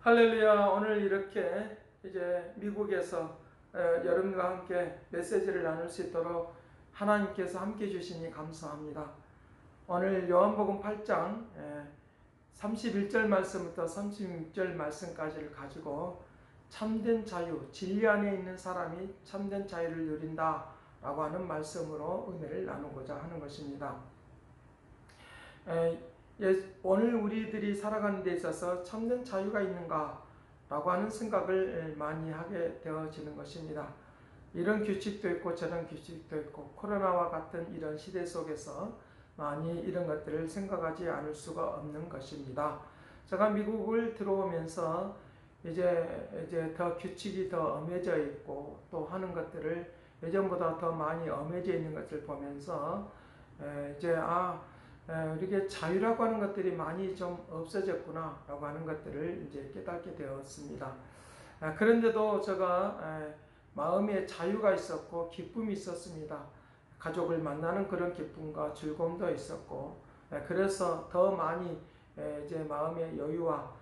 할렐루야. 오늘 이렇게 이제 미국에서 여러분과 함께 메시지를 나눌 수 있도록 하나님께서 함께 주시니 감사합니다. 오늘 요한복음 8장 31절 말씀부터 36절 말씀까지를 가지고 참된 자유, 진리 안에 있는 사람이 참된 자유를 누린다 라고 하는 말씀으로 은혜를 나누고자 하는 것입니다. 오늘 우리들이 살아가는 데 있어서 참된 자유가 있는가 라고 하는 생각을 많이 하게 되어지는 것입니다. 이런 규칙도 있고 저런 규칙도 있고 코로나와 같은 이런 시대 속에서 많이 이런 것들을 생각하지 않을 수가 없는 것입니다. 제가 미국을 들어오면서 이제 더 규칙이 더 엄해져 있고 또 하는 것들을 예전보다 더 많이 엄해져 있는 것을 보면서 이렇게 자유라고 하는 것들이 많이 좀 없어졌구나 라고 하는 것들을 이제 깨닫게 되었습니다. 그런데도 제가 마음에 자유가 있었고 기쁨이 있었습니다. 가족을 만나는 그런 기쁨과 즐거움도 있었고 그래서 더 많이 이제 마음의 여유와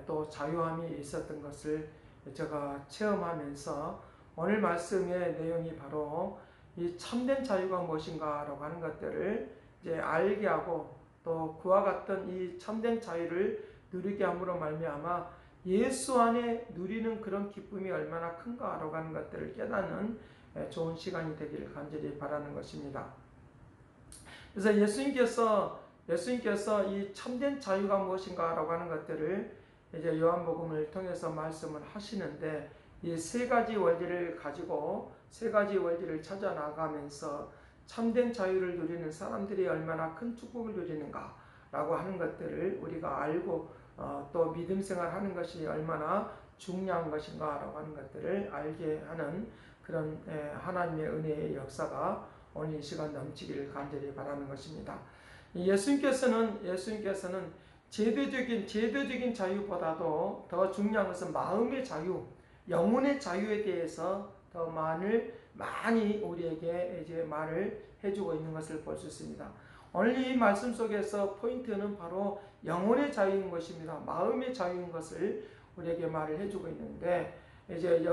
또 자유함이 있었던 것을 제가 체험하면서 오늘 말씀의 내용이 바로 이 참된 자유가 무엇인가 라고 하는 것들을 이제 알게 하고 또 그와 같은 이 참된 자유를 누리게 함으로 말미암아 예수 안에 누리는 그런 기쁨이 얼마나 큰가라고 하는 것들을 깨닫는 좋은 시간이 되기를 간절히 바라는 것입니다. 그래서 예수님께서 이 참된 자유가 무엇인가라고 하는 것들을 이제 요한복음을 통해서 말씀을 하시는데 이 세 가지 원리를 가지고 세 가지 원리를 찾아 나가면서 참된 자유를 누리는 사람들이 얼마나 큰 축복을 누리는가 라고 하는 것들을 우리가 알고 또 믿음 생활하는 것이 얼마나 중요한 것인가 라고 하는 것들을 알게 하는 그런 하나님의 은혜의 역사가 오늘 이 시간 넘치기를 간절히 바라는 것입니다. 예수님께서는 제도적인 자유보다도 더 중요한 것은 마음의 자유, 영혼의 자유에 대해서 더 많이 우리에게 이제 말을 해주고 있는 것을 볼 수 있습니다. 오늘 이 말씀 속에서 포인트는 바로 영혼의 자유인 것입니다. 마음의 자유인 것을 우리에게 말을 해주고 있는데 이제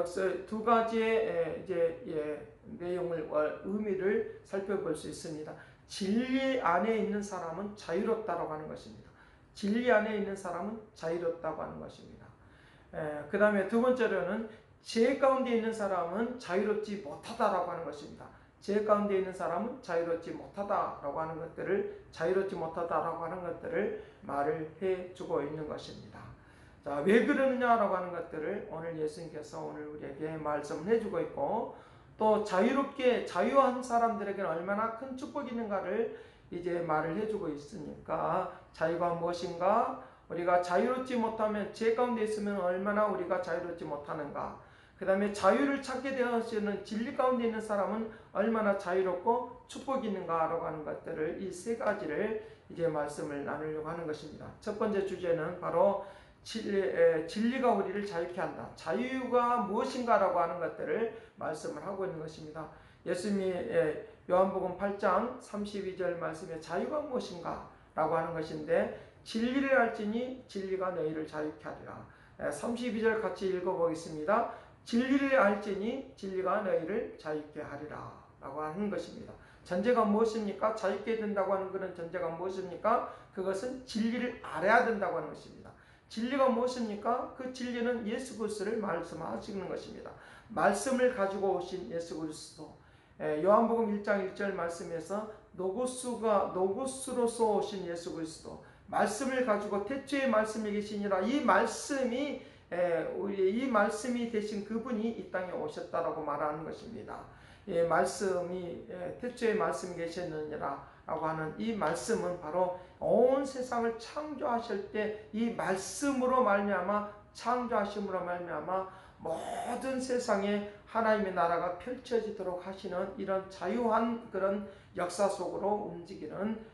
두 가지의 내용을 의미를 살펴볼 수 있습니다. 진리 안에 있는 사람은 자유롭다라고 하는 것입니다. 진리 안에 있는 사람은 자유롭다고 하는 것입니다. 그 다음에 두 번째로는 죄 가운데 있는 사람은 자유롭지 못하다라고 하는 것입니다. 죄 가운데 있는 사람은 자유롭지 못하다라고 하는 것들을 말을 해주고 있는 것입니다. 자, 왜 그러느냐라고 하는 것들을 오늘 예수님께서 오늘 우리에게 말씀을 해주고 있고 또 자유한 사람들에게는 얼마나 큰 축복이 있는가를 이제 말을 해주고 있으니까 자유가 무엇인가? 우리가 자유롭지 못하면 죄 가운데 있으면 얼마나 우리가 자유롭지 못하는가? 그 다음에 자유를 찾게 되어지는 진리 가운데 있는 사람은 얼마나 자유롭고 축복이 있는가라고 하는 것들을 이 세 가지를 이제 말씀을 나누려고 하는 것입니다. 첫 번째 주제는 바로 진리가 우리를 자유케 한다. 자유가 무엇인가라고 하는 것들을 말씀을 하고 있는 것입니다. 예수님이 요한복음 8장 32절 말씀에 자유가 무엇인가 라고 하는 것인데 진리를 알지니 진리가 너희를 자유케 하리라. 32절 같이 읽어보겠습니다. 진리를 알지니 진리가 너희를 자유케 하리라 라고 하는 것입니다. 전제가 무엇입니까? 자유케 된다고 하는 그런 전제가 무엇입니까? 그것은 진리를 알아야 된다고 하는 것입니다. 진리가 무엇입니까? 그 진리는 예수 그리스도를 말씀하시는 것입니다. 말씀을 가지고 오신 예수 그리스도. 요한복음 1장 1절 말씀에서 노고스로서 오신 예수 그리스도. 말씀을 가지고 태초에 말씀이 계시니라. 이 말씀이 되신 그분이 이 땅에 오셨다라고 말하는 것입니다. 태초에 말씀이 계셨느니라 라고 하는 이 말씀은 바로 온 세상을 창조하실 때 이 말씀으로 창조하심으로 말미암아 모든 세상에 하나님의 나라가 펼쳐지도록 하시는 이런 자유한 그런 역사 속으로 움직이는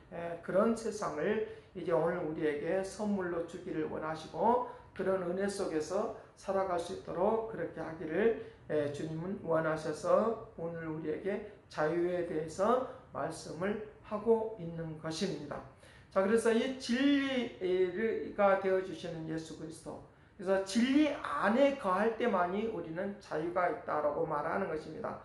그런 세상을 이제 오늘 우리에게 선물로 주기를 원하시고 그런 은혜 속에서 살아갈 수 있도록 그렇게 하기를 주님은 원하셔서 오늘 우리에게 자유에 대해서 말씀을 하고 있는 것입니다. 자, 그래서 이 진리가 되어주시는 예수 그리스도, 그래서 진리 안에 거할 때만이 우리는 자유가 있다라고 말하는 것입니다.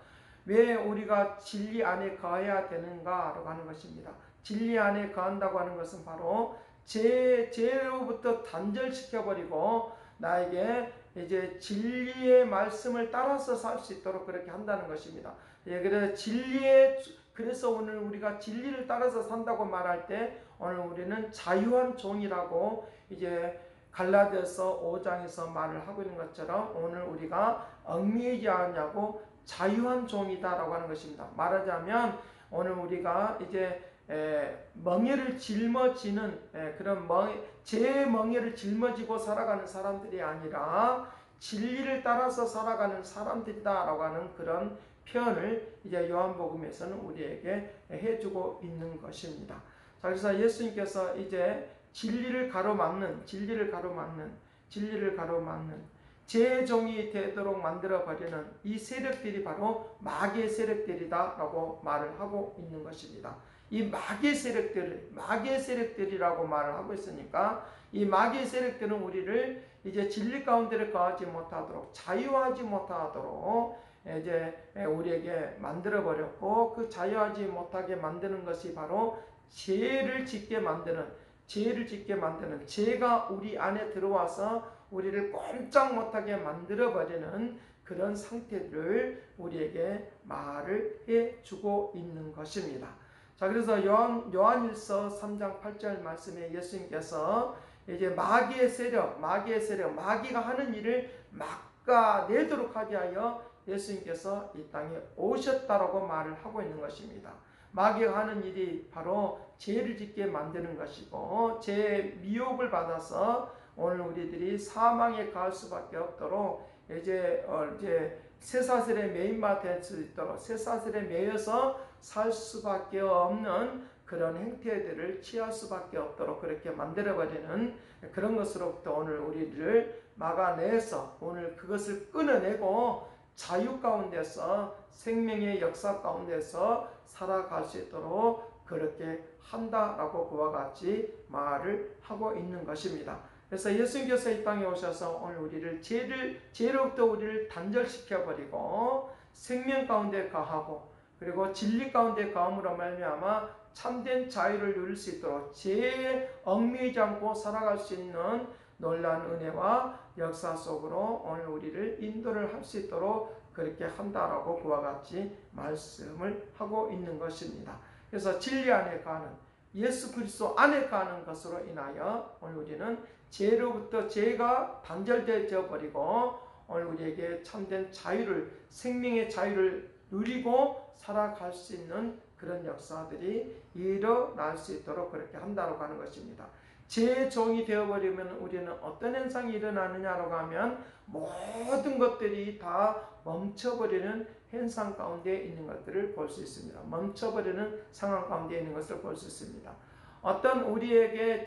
왜 우리가 진리 안에 거해야 되는가라고 하는 것입니다. 진리 안에 거한다고 하는 것은 바로 죄로부터 단절시켜버리고 나에게 이제 진리의 말씀을 따라서 살 수 있도록 그렇게 한다는 것입니다. 예, 그래서 오늘 우리가 진리를 따라서 산다고 말할 때 오늘 우리는 자유한 종이라고 이제 갈라디아서 5장에서 말을 하고 있는 것처럼 오늘 우리가 얽매이지 않냐고 자유한 종이다라고 하는 것입니다. 말하자면 오늘 우리가 이제 멍에를 짊어지는 그런 제 멍에를 짊어지고 살아가는 사람들이 아니라 진리를 따라서 살아가는 사람들이다라고 하는 그런 표현을 이제 요한복음에서는 우리에게 해주고 있는 것입니다. 자, 그래서 예수님께서 이제 진리를 가로막는 제 종이 되도록 만들어버리는 이 세력들이 바로 마귀의 세력들이다라고 말을 하고 있는 것입니다. 이 마귀의 세력들이라고 말을 하고 있으니까 이 마귀의 세력들은 우리를 이제 진리 가운데를 거하지 못하도록 자유하지 못하도록 이제 우리에게 만들어 버렸고 그 자유하지 못하게 만드는 것이 바로 죄를 짓게 만드는 죄가 우리 안에 들어와서 우리를 꼼짝 못하게 만들어 버리는 그런 상태를 우리에게 말을 해주고 있는 것입니다. 자, 그래서 요한일서 3장 8절 말씀에 예수님께서 이제 마귀의 세력, 마귀가 하는 일을 막아내도록 하기 위하여 예수님께서 이 땅에 오셨다라고 말을 하고 있는 것입니다. 마귀가 하는 일이 바로 죄를 짓게 만드는 것이고 죄의 미혹을 받아서 오늘 우리들이 사망에 갈 수밖에 없도록 이제 쇠사슬에 매임마 될 수 있도록 쇠사슬에 매여서 살 수밖에 없는 그런 행태들을 취할 수밖에 없도록 그렇게 만들어버리는 그런 것으로부터 오늘 우리를 막아내서 오늘 그것을 끊어내고 자유 가운데서 생명의 역사 가운데서 살아갈 수 있도록 그렇게 한다라고 그와 같이 말을 하고 있는 것입니다. 그래서 예수님께서 이 땅에 오셔서 오늘 우리를 죄로부터 우리를 단절시켜버리고 생명 가운데 거하고 그리고 진리 가운데 거함으로 말미암아 참된 자유를 누릴 수 있도록 죄에 얽매이지 않고 살아갈 수 있는 놀라운 은혜와 역사 속으로 오늘 우리를 인도를 할 수 있도록 그렇게 한다라고 그와 같이 말씀을 하고 있는 것입니다. 그래서 진리 안에 가는 예수 그리스도 안에 가는 것으로 인하여 오늘 우리는 죄로부터 죄가 단절되어 버리고 오늘 우리에게 참된 자유를 생명의 자유를 누리고 살아갈 수 있는 그런 역사들이 일어날 수 있도록 그렇게 한다고 하는 것입니다. 제 종이 되어버리면 우리는 어떤 현상이 일어나느냐라고 하면 모든 것들이 다 멈춰버리는 현상 가운데 있는 것들을 볼 수 있습니다. 멈춰버리는 상황 가운데 있는 것을 볼 수 있습니다. 어떤 우리에게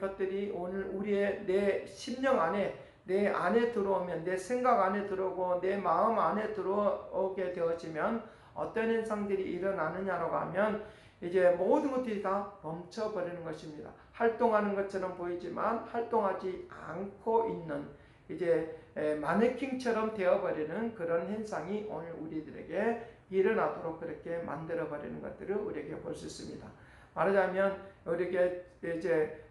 것들이 오늘 우리의 내 심령 안에 내 안에 들어오면 내 생각 안에 들어오고 내 마음 안에 들어오게 되어지면 어떤 현상들이 일어나느냐라고 하면 이제 모든 것들이 다 멈춰버리는 것입니다. 활동하는 것처럼 보이지만 활동하지 않고 있는 이제 마네킹처럼 되어버리는 그런 현상이 오늘 우리들에게 일어나도록 그렇게 만들어버리는 것들을 우리에게 볼 수 있습니다. 말하자면 우리에게 이제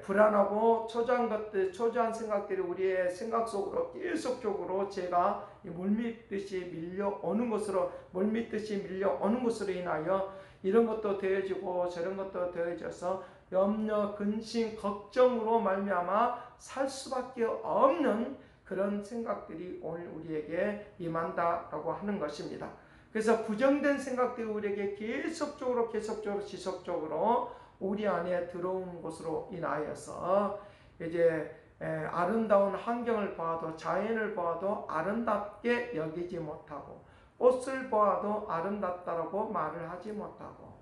불안하고 초조한 생각들이 우리의 생각 속으로 계속적으로 죄가 물밀듯이 밀려오는 것으로 인하여 이런 것도 더해지고 저런 것도 더해져서 염려, 근심, 걱정으로 말미암아 살 수밖에 없는 그런 생각들이 오늘 우리에게 임한다라고 하는 것입니다. 그래서 부정된 생각들이 우리에게 계속적으로 지속적으로 우리 안에 들어오는 것으로 인하여서 이제 아름다운 환경을 보아도 자연을 보아도 아름답게 여기지 못하고 꽃을 보아도 아름답다라고 말을 하지 못하고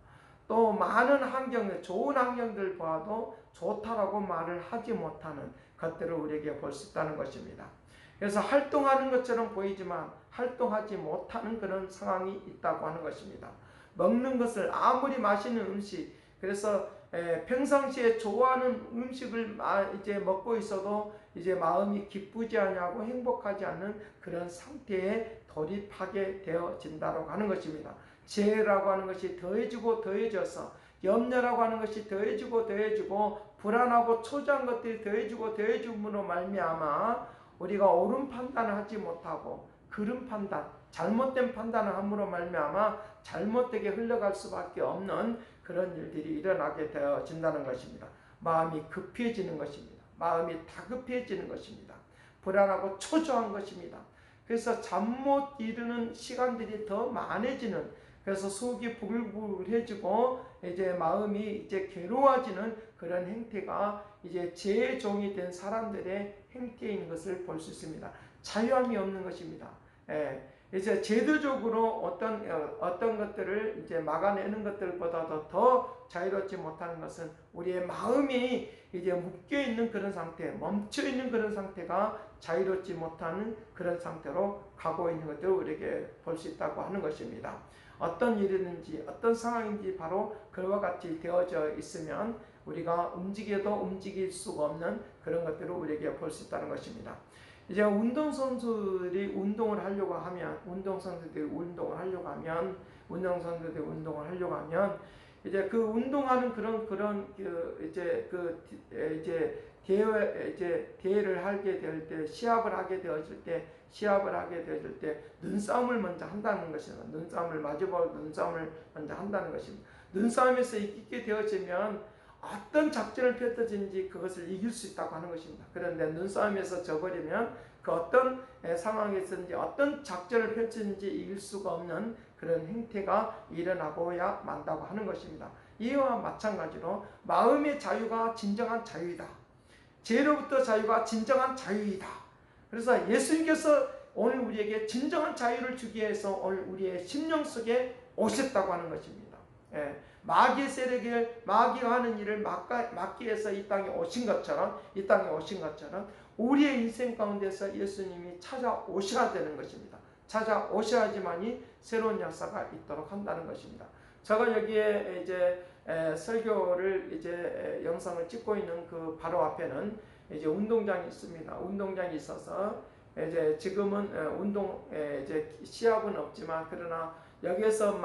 또 많은 환경들 좋은 환경들 보아도 좋다라고 말을 하지 못하는 것들을 우리에게 볼 수 있다는 것입니다. 그래서 활동하는 것처럼 보이지만 활동하지 못하는 그런 상황이 있다고 하는 것입니다. 먹는 것을 아무리 맛있는 음식 그래서 평상시에 좋아하는 음식을 이제 먹고 있어도 이제 마음이 기쁘지 않냐고 행복하지 않은 그런 상태에 돌입하게 되어진다고 하는 것입니다. 죄라고 하는 것이 더해지고 더해져서 염려라고 하는 것이 더해지고 더해지고 불안하고 초조한 것들이 더해지고 더해짐으로 말미암아 우리가 옳은 판단을 하지 못하고 그른 판단, 잘못된 판단을 함으로 말미암아 잘못되게 흘러갈 수밖에 없는 그런 일들이 일어나게 되어진다는 것입니다. 마음이 급해지는 것입니다. 마음이 다급해지는 것입니다. 불안하고 초조한 것입니다. 그래서 잠 못 이루는 시간들이 더 많아지는, 그래서 속이 부글부글해지고 이제 마음이 이제 괴로워지는 그런 행태가 이제 죄의 종이 된 사람들의 행태인 것을 볼 수 있습니다. 자유함이 없는 것입니다. 이제 제도적으로 어떤 것들을 이제 막아내는 것들보다도 더 자유롭지 못하는 것은 우리의 마음이 이제 묶여 있는 그런 상태, 멈춰 있는 그런 상태가 자유롭지 못하는 그런 상태로 가고 있는 것들을 우리에게 볼 수 있다고 하는 것입니다. 어떤 일이든지 어떤 상황인지 바로 그와 같이 되어져 있으면 우리가 움직여도 움직일 수가 없는 그런 것들을 우리에게 볼 수 있다는 것입니다. 이제 운동선수들이 운동을 하려고 하면 이제 그 운동하는 대회를 하게 될 때, 시합을 하게 되어질 때 눈싸움을 먼저 한다는 것입니다. 눈싸움을 마주보고 눈싸움을 먼저 한다는 것입니다. 눈싸움에서 이기게 되어지면 어떤 작전을 펼쳐지는지 그것을 이길 수 있다고 하는 것입니다. 그런데 눈싸움에서 져버리면 그 어떤 상황에서든지 어떤 작전을 펼치는지 이길 수가 없는 그런 행태가 일어나고야 만다고 하는 것입니다. 이와 마찬가지로 마음의 자유가 진정한 자유이다. 죄로부터 자유가 진정한 자유이다. 그래서 예수님께서 오늘 우리에게 진정한 자유를 주기 위해서 오늘 우리의 심령 속에 오셨다고 하는 것입니다. 마귀의 세력에 마귀가 하는 일을 막기 위해서 이 땅에 오신 것처럼 우리의 인생 가운데서 예수님이 찾아오셔야 되는 것입니다. 찾아오셔야지만이 새로운 역사가 있도록 한다는 것입니다. 제가 여기에 이제 설교를 이제 영상을 찍고 있는 그 바로 앞에는 이제 운동장이 있습니다. 운동장이 있어서 이제 지금은 이제 시합은 없지만 그러나 여기에서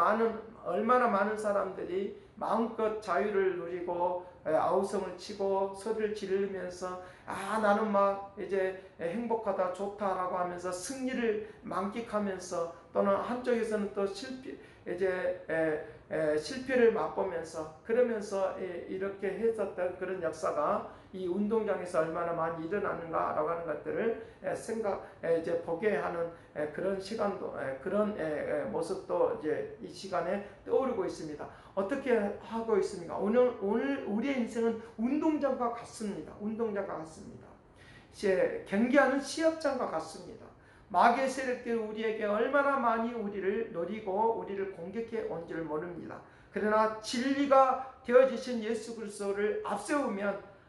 얼마나 많은 사람들이 마음껏 자유를 누리고 아우성을 치고 소리를 지르면서 나는 막 이제 행복하다 좋다라고 하면서 승리를 만끽하면서 또는 한쪽에서는 또 실패를 맛보면서 그러면서 이렇게 했었던 그런 역사가 이 운동장에서 얼마나 많이 일어나는가라고 하는 것들을 이제 보게 하는 그런 시간도 그런 모습도 이제 이 시간에 떠오르고 있습니다. 어떻게 하고 있습니까? 오늘 우리의 인생은 운동장과 같습니다. 경기하는 시합장과 같습니다. 마귀의 세력들이 우리에게 얼마나 많이 우리를 노리고 우리를 공격해 온 줄 모릅니다. 그러나 진리가 되어지신 예수 그리스도를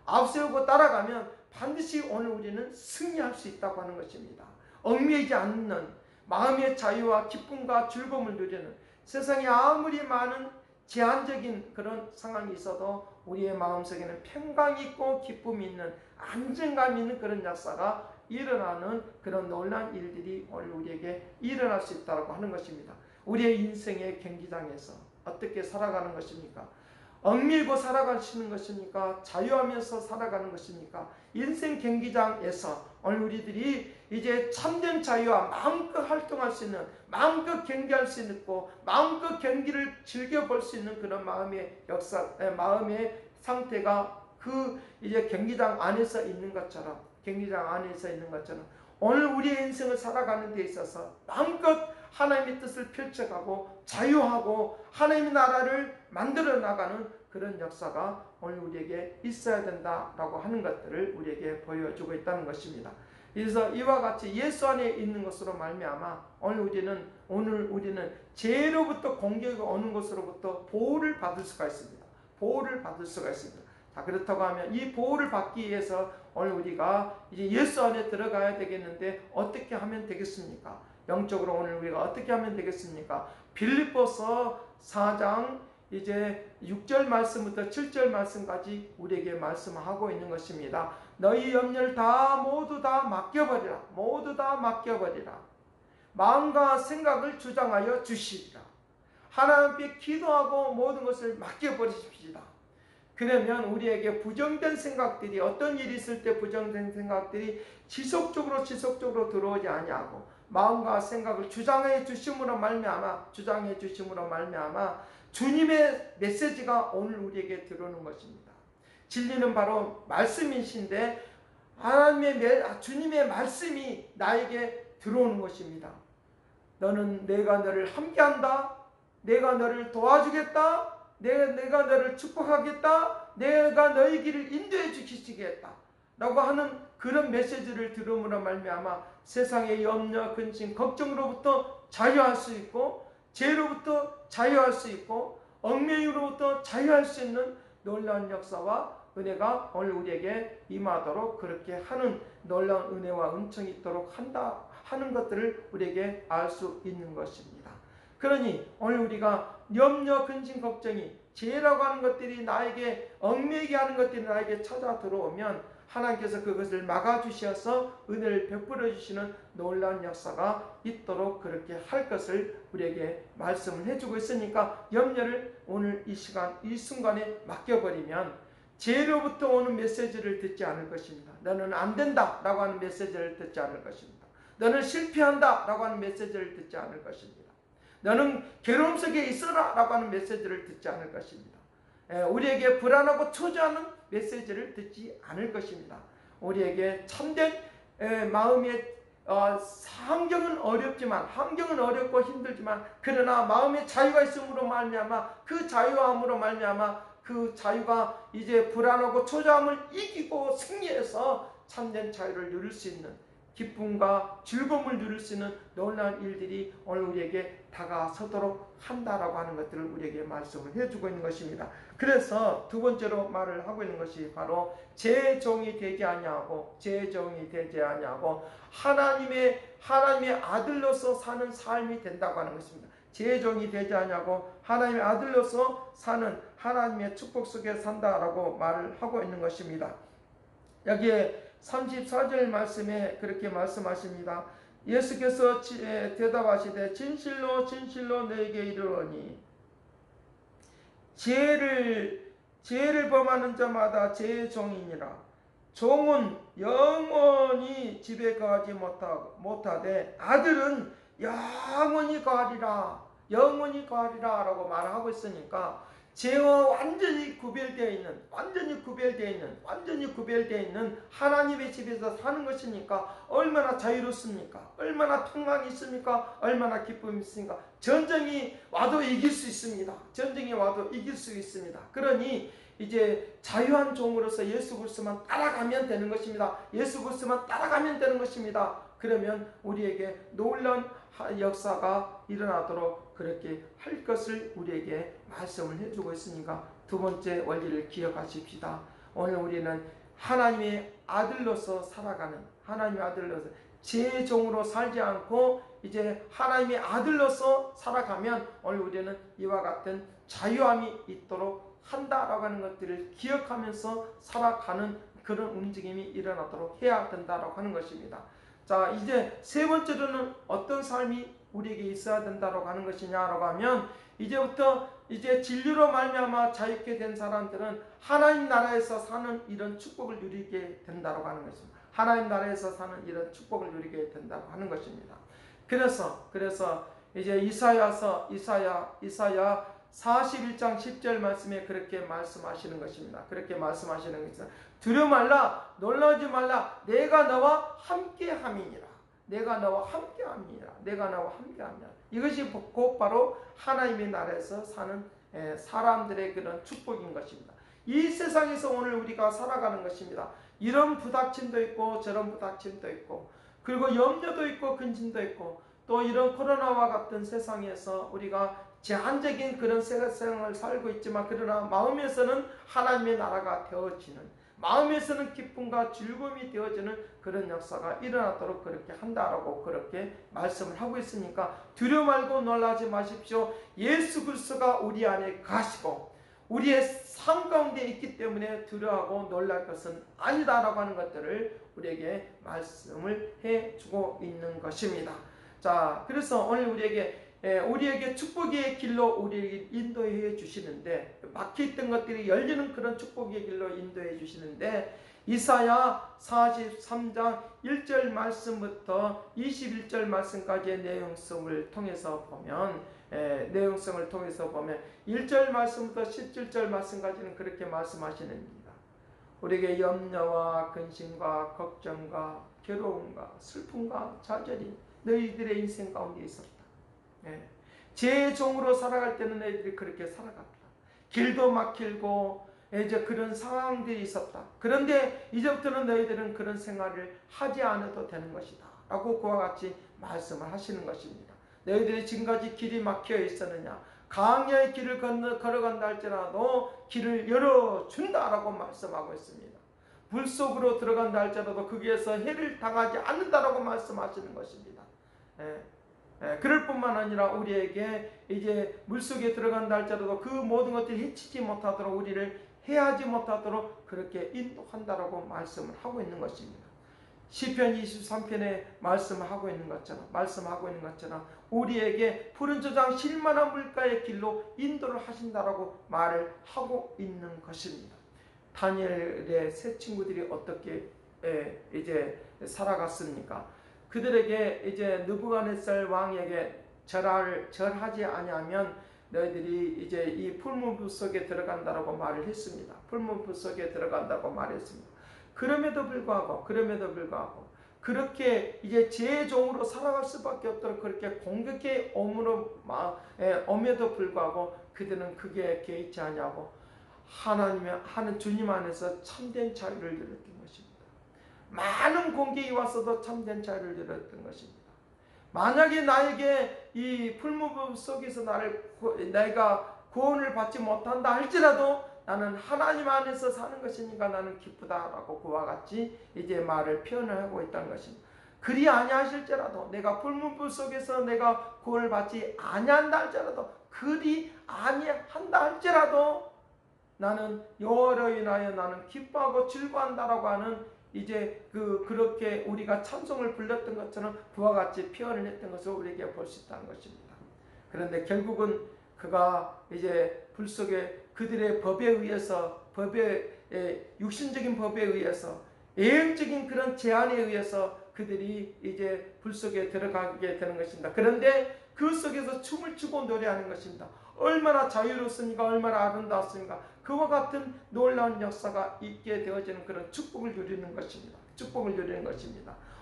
앞세우고 따라가면 반드시 오늘 우리는 승리할 수 있다고 하는 것입니다. 얽매이지 않는 마음의 자유와 기쁨과 즐거움을 누리는, 세상에 아무리 많은 제한적인 그런 상황이 있어도 우리의 마음속에는 평강이 있고 기쁨이 있는, 안정감이 있는 그런 역사가 일어나는 그런 놀라운 일들이 오늘 우리에게 일어날 수 있다고 하는 것입니다. 우리의 인생의 경기장에서 어떻게 살아가는 것입니까? 얽밀고 살아가시는 것입니까? 자유하면서 살아가는 것입니까? 인생 경기장에서 오늘 우리들이 이제 참된 자유와 마음껏 활동할 수 있는, 마음껏 경기할 수 있고 마음껏 경기를 즐겨볼 수 있는 그런 마음의 마음의 상태가 그 이제 경기장 안에서 있는 것처럼 오늘 우리의 인생을 살아가는 데 있어서 마음껏 하나님의 뜻을 펼쳐가고 자유하고 하나님의 나라를 만들어 나가는 그런 역사가 오늘 우리에게 있어야 된다라고 하는 것들을 우리에게 보여주고 있다는 것입니다. 그래서 이와 같이 예수 안에 있는 것으로 말미암아 오늘 우리는 죄로부터 공격이 오는 것으로부터 보호를 받을 수가 있습니다. 자, 그렇다고 하면 이 보호를 받기 위해서 오늘 우리가 이제 예수 안에 들어가야 되겠는데 어떻게 하면 되겠습니까? 영적으로 오늘 우리가 어떻게 하면 되겠습니까? 빌립보서 4장 이제 6절 말씀부터 7절 말씀까지 우리에게 말씀하고 있는 것입니다. 너희 염려를 모두 다 맡겨버리라. 모두 다 맡겨버리라. 마음과 생각을 주장하여 주시리라. 하나님께 기도하고 모든 것을 맡겨버리십시다. 그러면 우리에게 부정된 생각들이, 어떤 일이 있을 때 부정된 생각들이 지속적으로 들어오지 아니하고 마음과 생각을 주장해 주심으로 말미암아 주님의 메시지가 오늘 우리에게 들어오는 것입니다. 진리는 바로 말씀이신데 주님의 말씀이 나에게 들어오는 것입니다. 내가 너를 함께한다. 내가 너를 도와주겠다. 내가 너를 축복하겠다. 내가 너의 길을 인도해 주시겠다. 라고 하는 그런 메시지를 들음으로 말미암아 세상의 염려, 근심, 걱정으로부터 자유할 수 있고, 죄로부터 자유할 수 있고, 얽매이로부터 자유할 수 있는 놀라운 역사와 은혜가 오늘 우리에게 임하도록, 그렇게 하는 놀라운 은혜와 은총이 있도록 한다 하는 것들을 우리에게 알 수 있는 것입니다. 그러니 오늘 우리가 염려, 근심, 걱정이, 죄라고 하는 것들이 나에게 얽매이게 하는 것들이 나에게 찾아 들어오면 하나님께서 그것을 막아주셔서 은혜를 베풀어 주시는 놀라운 역사가 있도록 그렇게 할 것을 우리에게 말씀을 해주고 있으니까, 염려를 오늘 이 시간 이 순간에 맡겨버리면 죄로부터 오는 메시지를 듣지 않을 것입니다. 너는 안 된다 라고 하는 메시지를 듣지 않을 것입니다. 너는 실패한다 라고 하는 메시지를 듣지 않을 것입니다. 너는 괴로움 속에 있어라 라고 하는 메시지를 듣지 않을 것입니다. 우리에게 불안하고 초조하는 메시지를 듣지 않을 것입니다. 우리에게 참된 마음의 환경은 어렵고 힘들지만, 그러나 마음의 자유가 있음으로 말미암아 그 자유함으로 말미암아 그 자유가 이제 불안하고 초조함을 이기고 승리해서 참된 자유를 누릴 수 있는, 기쁨과 즐거움을 누릴 수 있는 놀라운 일들이 오늘 우리에게 다가서도록 한다라고 하는 것들을 우리에게 말씀을 해주고 있는 것입니다. 그래서 두 번째로 말을 하고 있는 것이 바로 제 종이 되지 아니하고 하나님의 아들로서 사는 삶이 된다고 하는 것입니다. 제 종이 되지 아니하고 하나님의 아들로서 사는 하나님의 축복 속에 산다라고 말을 하고 있는 것입니다. 여기에 34절 말씀에 그렇게 말씀하십니다. 예수께서 대답하시되 진실로 너에게 이르노니 죄를 범하는 자마다 죄의 종이니라. 종은 영원히 집에 거하지 못하되 아들은 영원히 거하리라 라고 말하고 있으니까, 죄와 완전히 구별되어 있는 하나님의 집에서 사는 것이니까 얼마나 자유롭습니까? 얼마나 평안이 있습니까? 얼마나 기쁨이 있습니까? 전쟁이 와도 이길 수 있습니다. 그러니 이제 자유한 종으로서 예수 그리스도만 따라가면 되는 것입니다. 그러면 우리에게 놀라운 역사가 일어나도록 그렇게 할 것을 우리에게 말씀을 해주고 있으니까, 두 번째 원리를 기억하십시다. 오늘 우리는 하나님의 아들로서 살아가는, 제 종으로 살지 않고 이제 하나님의 아들로서 살아가면 오늘 우리는 이와 같은 자유함이 있도록 한다라고 하는 것들을 기억하면서 살아가는 그런 움직임이 일어나도록 해야 된다라고 하는 것입니다. 자, 이제 세 번째로는 어떤 삶이 우리에게 있어야 된다고 하는 것이냐라고 하면, 이제부터 진리로 말미암아 자유케 된 사람들은 하나님 나라에서 사는 이런 축복을 누리게 된다고 하는 것입니다. 그래서 이제 이사야 41장 10절 말씀에 그렇게 말씀하시는 것입니다. 두려워 말라, 놀라지 말라, 내가 너와 함께함이니라. 이것이 곧 바로 하나님의 나라에서 사는 사람들의 그런 축복인 것입니다. 이 세상에서 오늘 우리가 살아가는 것입니다. 이런 부닥침도 있고 저런 부닥침도 있고, 그리고 염려도 있고 근심도 있고, 또 이런 코로나와 같은 세상에서 우리가 제한적인 그런 세상을 살고 있지만, 그러나 마음에서는 하나님의 나라가 되어지는, 마음에서는 기쁨과 즐거움이 되어지는 그런 역사가 일어나도록 그렇게 한다라고 그렇게 말씀을 하고 있으니까 두려워 말고 놀라지 마십시오. 예수 그리스도가 우리 안에 가시고 우리의 삶 가운데 있기 때문에 두려워하고 놀랄 것은 아니다라고 하는 것들을 우리에게 말씀을 해주고 있는 것입니다. 자, 그래서 오늘 우리에게 축복의 길로 우리에게 인도해 주시는데, 막혀있던 것들이 열리는 그런 축복의 길로 인도해 주시는데, 이사야 43장 1절 말씀부터 21절 말씀까지의 내용성을 통해서 보면 1절 말씀부터 17절 말씀까지는 그렇게 말씀하시는입니다. 우리에게 염려와 근심과 걱정과 괴로움과 슬픔과 좌절이 너희들의 인생 가운데 있었다. 제 종으로 살아갈 때는 너희들이 그렇게 살아갔다. 길도 막히고 이제 그런 상황들이 있었다. 그런데 이제부터는 너희들은 그런 생활을 하지 않아도 되는 것이다 라고 그와 같이 말씀을 하시는 것입니다. 너희들이 지금까지 길이 막혀 있었느냐, 강야의 길을 걸어간다 할지라도 길을 열어준다 라고 말씀하고 있습니다. 불 속으로 들어간다 할지라도 거기에서 해를 당하지 않는다라고 말씀하시는 것입니다. 그럴 뿐만 아니라 우리에게 이제 물속에 들어간다 할지라도 그 모든 것들이 해치지 못하도록, 우리를 해하지 못하도록 그렇게 인도한다라고 말씀을 하고 있는 것입니다. 시편 23편에 말씀하고 있는 것처럼 우리에게 푸른 저장 쉴만한 물가의 길로 인도를 하신다라고 말을 하고 있는 것입니다. 다니엘의 세 친구들이 어떻게 이제 살아갔습니까? 그들에게 이제 느부갓네살 왕에게 절하지 아니하면 너희들이 이제 이 풀무불 속에 들어간다라고 말을 했습니다. 풀무불 속에 들어간다고 말했습니다. 그럼에도 불구하고 그렇게 이제 제 종으로 살아갈 수밖에 없도록 그렇게 공격해 옴에도 불구하고 그들은 그게 개의치 아니하고 하는 주님 안에서 참된 자유를 누렸던 것입니다. 많은 공격이 왔어도 참된 자유를 누렸던 것입니다. 만약에 나에게 이 풀무불 속에서 내가 구원을 받지 못한다 할지라도 나는 하나님 안에서 사는 것이니까 나는 기쁘다라고 그와 같이 이제 말을 표현을 하고 있다는 것입니다. 그리 아니하실지라도, 내가 풀무불 속에서 내가 구원을 받지 아니한다 할지라도, 그리 아니한다 할지라도 나는 여호와로 인하여 나는 기뻐하고 즐거워한다라고 하는 이제 그렇게 우리가 찬송을 불렀던 것처럼 그와 같이 표현을 했던 것을 우리에게 볼 수 있다는 것입니다. 그런데 결국은 그가 이제 불 속에 그들의 법에 의해서, 육신적인 법에 의해서, 예언적인 그런 제한에 의해서 그들이 이제 불 속에 들어가게 되는 것입니다. 그런데 그 속에서 춤을 추고 노래하는 것입니다. 얼마나 자유롭습니까? 얼마나 아름다웠습니까? 그와 같은 놀라운 역사가 있게 되어지는 그런 축복을 누리는 것입니다.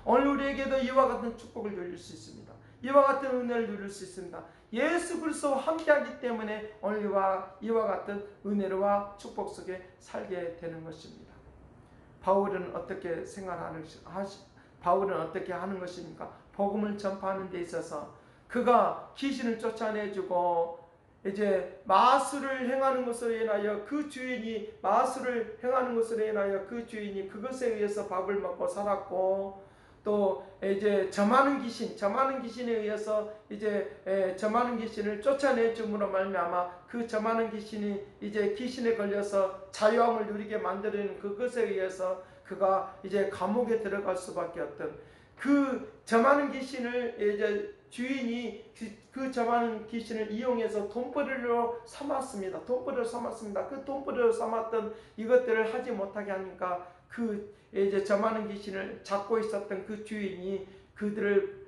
오늘 우리에게도 이와 같은 축복을 누릴 수 있습니다. 이와 같은 은혜를 누릴 수 있습니다. 예수 그리스도와 함께하기 때문에 오늘 이와 같은 은혜와 축복 속에 살게 되는 것입니다. 바울은 어떻게 하는 것입니까? 복음을 전파하는 데 있어서 그가 귀신을 쫓아내주고 이제 마술을 행하는 것으로 인하여 그 주인이 그것에 의해서 밥을 먹고 살았고, 또 이제 점하는 귀신에 의해서 이제 점하는 귀신을 쫓아내 줌으로 말미암아 그 점하는 귀신이 이제 귀신에 걸려서 자유함을 누리게 만드는 그것에 의해서 그가 이제 감옥에 들어갈 수밖에 없던 그 점하는 귀신을 이제 주인이 그 점하는 귀신을 이용해서 돈벌이로 삼았습니다. 그 돈벌이로 삼았던 이것들을 하지 못하게 하니까 그 이제 점하는 귀신을 잡고 있었던 그 주인이 그들을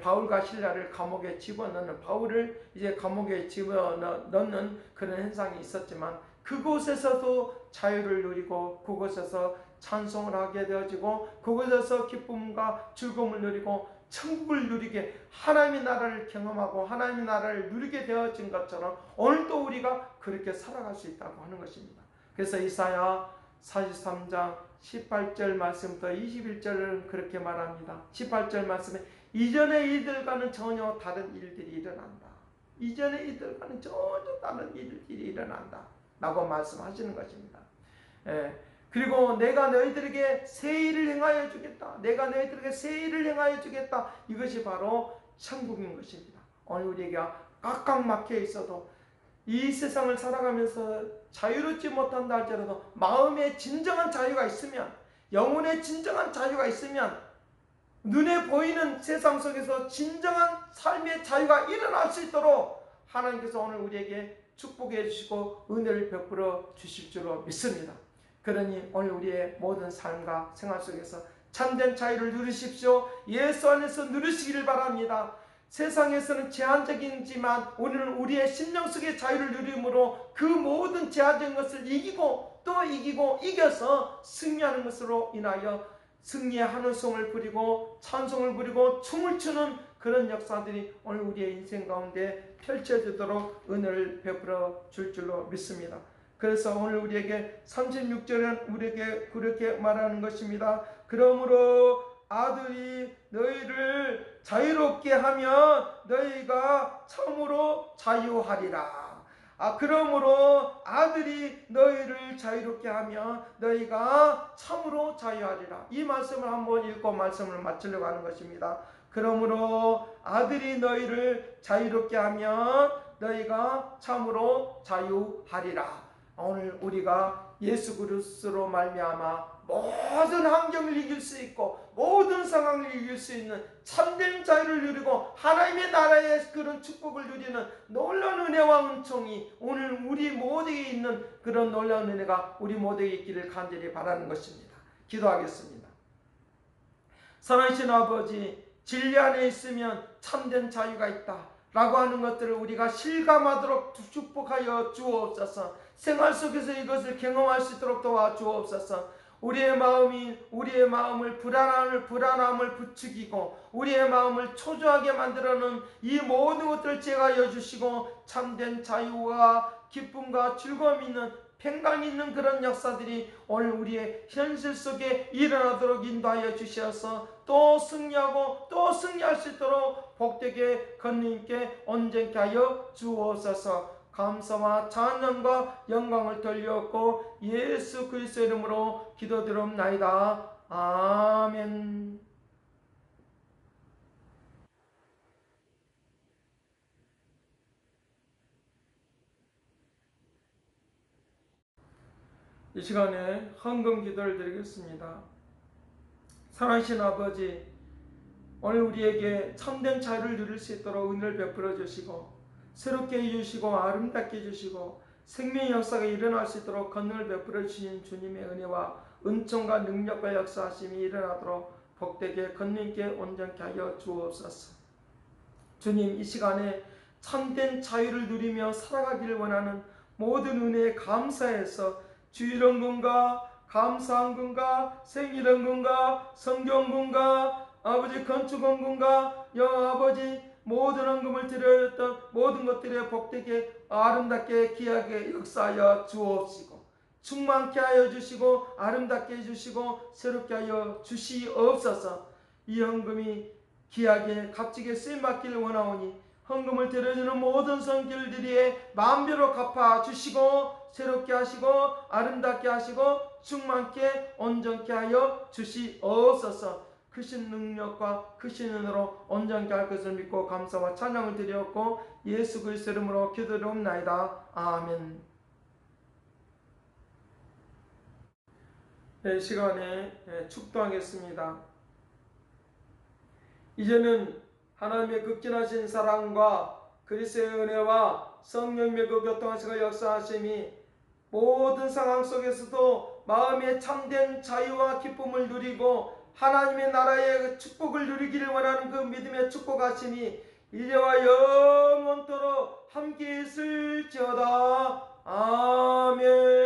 바울과 실라를 감옥에 집어넣는, 바울을 이제 감옥에 집어넣는 그런 현상이 있었지만 그곳에서도 자유를 누리고 그곳에서 찬송을 하게 되어지고 그곳에서 기쁨과 즐거움을 누리고 천국을 누리게, 하나님의 나라를 경험하고 하나님의 나라를 누리게 되어진 것처럼 오늘도 우리가 그렇게 살아갈 수 있다고 하는 것입니다. 그래서 이사야 43장 18절 말씀부터 21절은 그렇게 말합니다. 18절 말씀에 이전의 일들과는 전혀 다른 일들이 일어난다. 라고 말씀하시는 것입니다. 그리고 내가 너희들에게 새 일을 행하여 주겠다. 내가 너희들에게 새 일을 행하여 주겠다. 이것이 바로 천국인 것입니다. 오늘 우리가 꽉꽉 막혀 있어도 이 세상을 살아가면서 자유롭지 못한다 할지라도 마음에 진정한 자유가 있으면, 영혼에 진정한 자유가 있으면, 눈에 보이는 세상 속에서 진정한 삶의 자유가 일어날 수 있도록 하나님께서 오늘 우리에게 축복해 주시고 은혜를 베풀어 주실 줄로 믿습니다. 그러니 오늘 우리의 모든 삶과 생활 속에서 참된 자유를 누리십시오. 예수 안에서 누리시기를 바랍니다. 세상에서는 제한적이지만 오늘은 우리의 심령 속의 자유를 누림으로 그 모든 제한적인 것을 이기고 또 이기고 이겨서 승리하는 것으로 인하여 승리의 한우성을 부리고 찬송을 부리고 춤을 추는 그런 역사들이 오늘 우리의 인생 가운데 펼쳐지도록 은혜를 베풀어 줄 줄로 믿습니다. 그래서 오늘 우리에게 36절은 우리에게 그렇게 말하는 것입니다. 그러므로 아들이 너희를 자유롭게 하면 너희가 참으로 자유하리라. 그러므로 아들이 너희를 자유롭게 하면 너희가 참으로 자유하리라. 이 말씀을 한번 읽고 말씀을 마치려고 하는 것입니다. 그러므로 아들이 너희를 자유롭게 하면 너희가 참으로 자유하리라. 오늘 우리가 예수 그리스도로 말미암아 모든 환경을 이길 수 있고 모든 상황을 이길 수 있는 참된 자유를 누리고 하나님의 나라의 그런 축복을 누리는 놀라운 은혜와 은총이 오늘 우리 모두에게 있는 그런 놀라운 은혜가 우리 모두에게 있기를 간절히 바라는 것입니다. 기도하겠습니다. 사랑하신 아버지, 진리 안에 있으면 참된 자유가 있다 라고 하는 것들을 우리가 실감하도록 축복하여 주옵소서. 생활 속에서 이것을 경험할 수 있도록 도와주옵소서. 우리의 마음을 불안함을 부추기고 우리의 마음을 초조하게 만들어놓은 이 모든 것들을 제거하여 주시고 참된 자유와 기쁨과 즐거움이 있는 평강 있는 그런 역사들이 오늘 우리의 현실 속에 일어나도록 인도하여 주셔서 또 승리하고 또 승리할 수 있도록 복되게 건님께 온전케 하여 주옵소서. 감사와 찬양과 영광을 돌렸고 예수 그리스도의 이름으로 기도드립나이다. 아멘. 이 시간에 헌금 기도를 드리겠습니다. 사랑하신 아버지, 오늘 우리에게 참된 자유를 누릴 수 있도록 은혜를 베풀어 주시고 새롭게 해주시고 아름답게 해주시고 생명의 역사가 일어날 수 있도록 권능을 베풀어 주신 주님의 은혜와 은총과 능력과 역사하심이 일어나도록 복되게 권능께 온전케 하여 주옵소서. 주님, 이 시간에 참된 자유를 누리며 살아가기를 원하는 모든 은혜에 감사해서 주일헌금과 감사헌금과 생일헌금과 성경헌금과 아버지 건축헌금과 아버지 모든 헌금을 드렸던 모든 것들에 복되게 아름답게 귀하게 역사하여 주옵시고 충만케 하여 주시고 아름답게 해주시고 새롭게 하여 주시옵소서. 이 헌금이 귀하게 값지게 쓰임받기를 원하오니 헌금을 드려주는 모든 성길들이 만배로 갚아주시고 새롭게 하시고 아름답게 하시고 충만케 온전케 하여 주시옵소서. 크신 능력과 크신 은혜로 온전케 할 것을 믿고 감사와 찬양을 드렸고 예수 그리스도 이름으로 기도드립나이다. 아멘. 이 시간에 축도하겠습니다. 이제는 하나님의 극진하신 사랑과 그리스도의 은혜와 성령의 그 교통하시고 역사하심이 모든 상황 속에서도 마음의 참된 자유와 기쁨을 누리고 하나님의 나라의 축복을 누리기를 원하는 그 믿음의 축복하심이 이제와 영원토록 함께 있을지어다. 아멘.